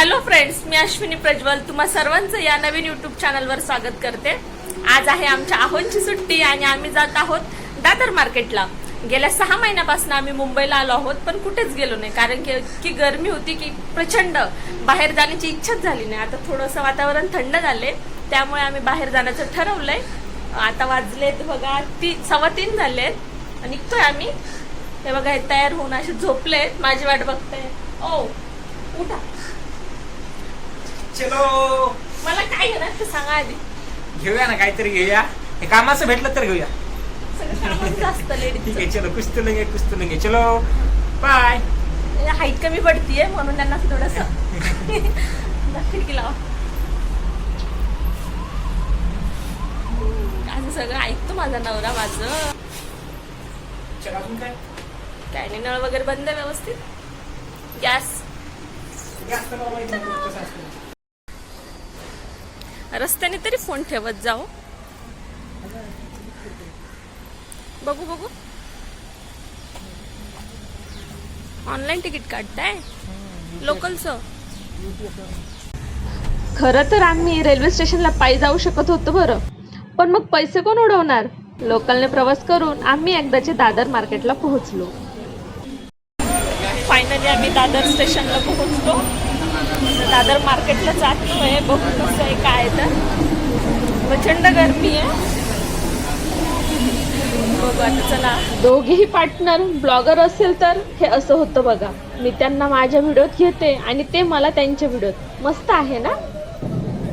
Hello friends, मी अश्विनी प्रज्वल तुम्हा सर्वांचं या नवीन यूट्यूब चॅनलवर स्वागत करते। आज आहे आमच्या आहोंची सुट्टी आणि आम्ही जात आहोत दादर मार्केटला। गेल्या 6 महिन्यापासून आम्ही मुंबईला आलो आहोत, पण कुठेच गेलो नाही, कारण की इतकी गरमी होती की प्रचंड बाहेर जाण्याची इच्छाच झाली नाही। आता थोडंसं वातावरण थंड झाले, त्यामुळे आम्ही बाहेर जाण्याचं ठरवलंय। आता वाजलेत बघा 3:15 झालेत आणि निघतोय आम्ही। हे बघा, हे तयार होऊन असे झोपलेत, माझी वाट बघताय। ओ उठा, चलो। मला काय घेणार ते सांगा आधी। घेऊया ना, काहीतरी घेऊया। हे कामाचं भेटलं तर घेऊया। सगळं कामच जास्त लेडीज। ठीक आहे, चलो कुछ तो लेंगे चलो बाय। हाईट कमी पडतीये म्हणून त्यांना थोडस खिडकी लावा। असं सगळं ऐकतो माझा नवरा माझं। चल अजून काय काय नाही, नळ वगैरे बंद आहे व्यवस्थित, गॅस जास्त लावायचं नाही, कसं असतं। रस्त्याने तरी फोन ठेवत जाओ। बघू बघू, ऑनलाईन तिकीट काढताय लोकलचं। खरं तर आम्ही रेल्वे स्टेशनला पायी जाऊ शकत होतो बरं, पण मग पैसे कोण उडवणार। लोकलने प्रवास करून आम्ही एकदाचे दादर मार्केटला पोहोचलो। फायनली आम्ही दादर स्टेशनला पोहोचलो। दादर मार्केटला जातोय, बघू कसं आहे काय। तर प्रचंड गरमी आहे, बघू आता चला। दोघेही पार्टनर ब्लॉगर असेल तर हे असं होतं बघा। मी त्यांना माझ्या व्हिडिओत घेते आणि ते मला त्यांच्या व्हिडिओत। मस्त आहे ना।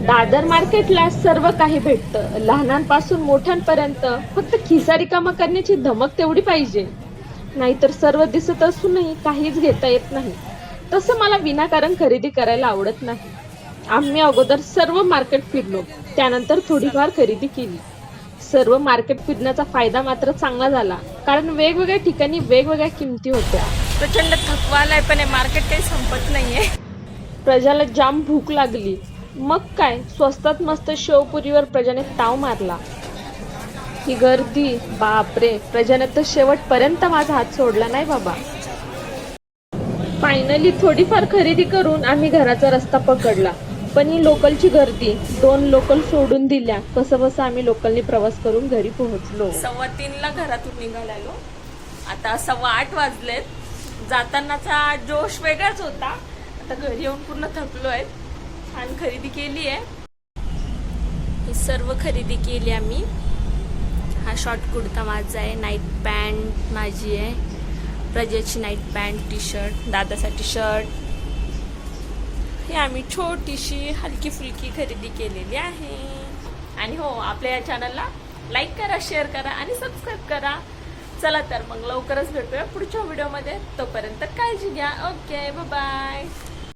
दादर मार्केटला सर्व काही भेटतं, लहानांपासून मोठ्यांपर्यंत। फक्त खिसा रिकामा करण्याची धमक तेवढी पाहिजे, नाहीतर सर्व दिसत असूनही काहीच घेता येत नाही। तसं मला विनाकारण खरेदी करायला आवडत नाही। आम्ही अगोदर सर्व मार्केट फिरलो, त्यानंतर थोडीफार खरेदी केली। सर्व मार्केट फिरण्याचा फायदा मात्र चांगला झाला, कारण वेगवेगळ्या ठिकाणी वेगवेगळ्या किमती होत्या। प्रचंड थकवा आलाय, पण हे मार्केट काही संपत नाहीये। प्रजाला जाम भूक लागली, मग काय स्वस्तात मस्त शेवपुरीवर प्रजाने ताव मारला। ही गर्दी, बापरे, प्रजाने तर शेवटपर्यंत माझा हात सोडला नाही बाबा। फायनली थोडीफार खरेदी करून आम्ही घराचा रस्ता पकडला, पण ही लोकलची गर्दी 2 लोकल सोडून दिल्या कसं आम्ही लोकलनी प्रवास करून घरी पोहोचलो। 3:15ला घरातून निघालो, आता 8:15 वाजलेत। जातानाचा जोश वेगळाच होता, आता घरी येऊन पूर्ण थकलोय। छान खरेदी केली आहे, ही सर्व खरेदी केली आम्ही। हा शॉर्ट कुर्ता माझा आहे, नाईट पॅन्ट माझी आहे, प्रजेची नाईट पॅन्ट, टी शर्ट, दादासाठी शर्ट। ही आम्ही छोटीशी हलकी फुलकी खरेदी केलेली आहे। आणि हो, आपल्या या चॅनलला लाईक करा, शेअर करा आणि सबस्क्राईब करा। चला तर मग लवकरच भेटूया पुढच्या व्हिडिओमध्ये, तोपर्यंत काळजी घ्या। Okay, bye bye.